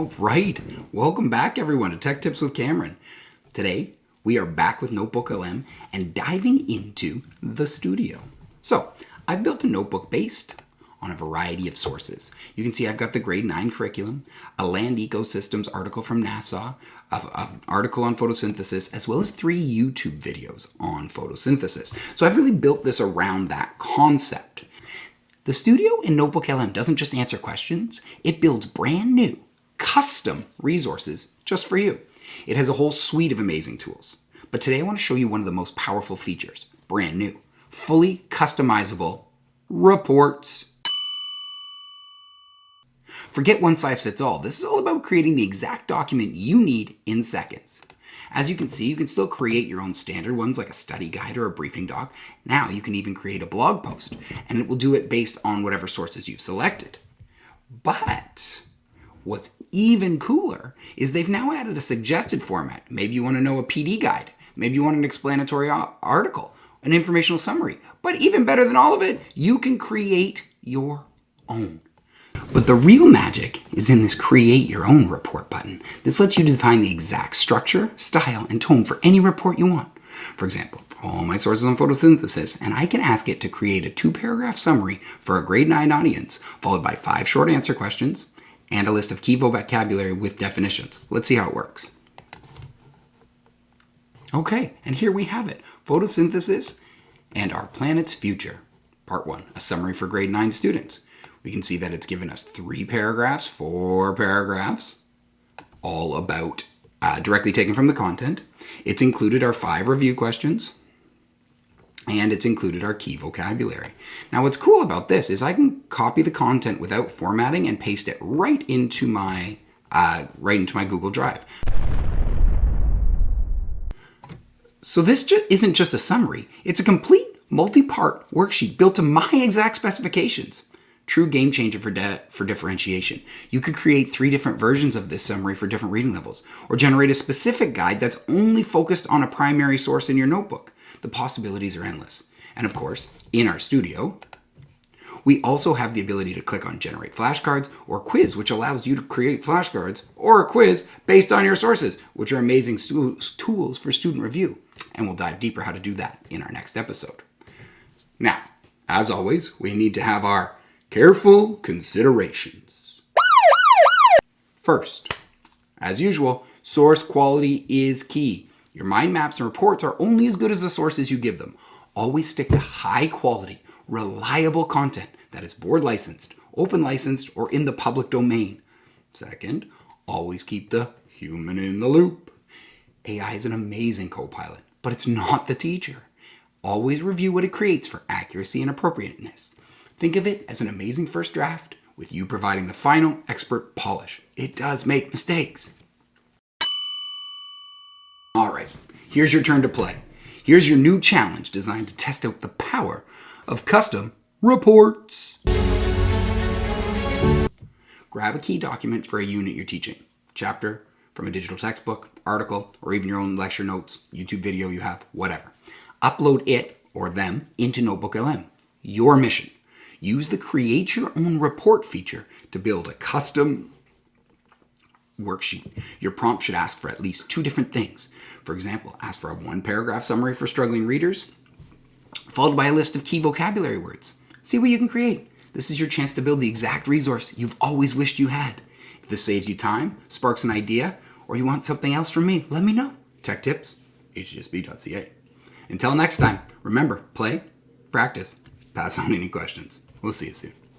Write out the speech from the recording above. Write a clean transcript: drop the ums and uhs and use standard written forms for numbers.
All right, welcome back everyone to Tech Tips with Cameron. Today, we are back with NotebookLM and diving into the studio. So, I've built a notebook based on a variety of sources. You can see I've got the grade 9 curriculum, a land ecosystems article from NASA, an article on photosynthesis, as well as 3 YouTube videos on photosynthesis. So I've really built this around that concept. The studio in NotebookLM doesn't just answer questions, it builds brand new, custom resources just for you. It has a whole suite of amazing tools. But today I want to show you one of the most powerful features, brand new, fully customizable reports. Forget one size fits all. This is all about creating the exact document you need in seconds. As you can see, you can still create your own standard ones like a study guide or a briefing doc. Now you can even create a blog post, and it will do it based on whatever sources you've selected. But what's even cooler is they've now added a suggested format. Maybe you want to know a PD guide. Maybe you want an explanatory article, an informational summary. But even better than all of it, you can create your own. But the real magic is in this create your own report button. This lets you define the exact structure, style, and tone for any report you want. For example, all my sources on photosynthesis, and I can ask it to create a 2-paragraph summary for a grade 9 audience, followed by 5 short answer questions, and a list of key vocabulary with definitions. Let's see how it works. Okay, and here we have it. Photosynthesis and our planet's future. Part 1, a summary for grade 9 students. We can see that it's given us 3 paragraphs, 4 paragraphs, all about directly taken from the content. It's included our 5 review questions, and it's included our key vocabulary. Now what's cool about this is I can copy the content without formatting and paste it right into my Google Drive. So this isn't just a summary, it's a complete multi-part worksheet built to my exact specifications. True game changer for differentiation. You could create 3 different versions of this summary for different reading levels, or generate a specific guide that's only focused on a primary source in your notebook. The possibilities are endless. And of course, in our studio, we also have the ability to click on Generate Flashcards or Quiz, which allows you to create flashcards or a quiz based on your sources, which are amazing tools for student review. And we'll dive deeper how to do that in our next episode. Now, as always, we need to have our careful considerations. First, as usual, source quality is key. Your mind maps and reports are only as good as the sources you give them. Always stick to high quality, reliable content that is board licensed, open licensed, or in the public domain. Second, always keep the human in the loop. AI is an amazing co-pilot, but it's not the teacher. Always review what it creates for accuracy and appropriateness. Think of it as an amazing first draft with you providing the final expert polish. It does make mistakes. All right, here's your turn to play. Here's your new challenge designed to test out the power of custom reports. Grab a key document for a unit you're teaching. Chapter from a digital textbook, article, or even your own lecture notes, YouTube video you have, whatever. Upload it or them into NotebookLM. Your mission. Use the Create Your Own Report feature to build a custom worksheet. Your prompt should ask for at least 2 different things. For example, ask for a 1-paragraph summary for struggling readers, followed by a list of key vocabulary words. See what you can create. This is your chance to build the exact resource you've always wished you had. If this saves you time, sparks an idea, or you want something else from me, let me know. Tech tips, hgsb.ca. Until next time, remember, play, practice, pass on any questions. We'll see you soon.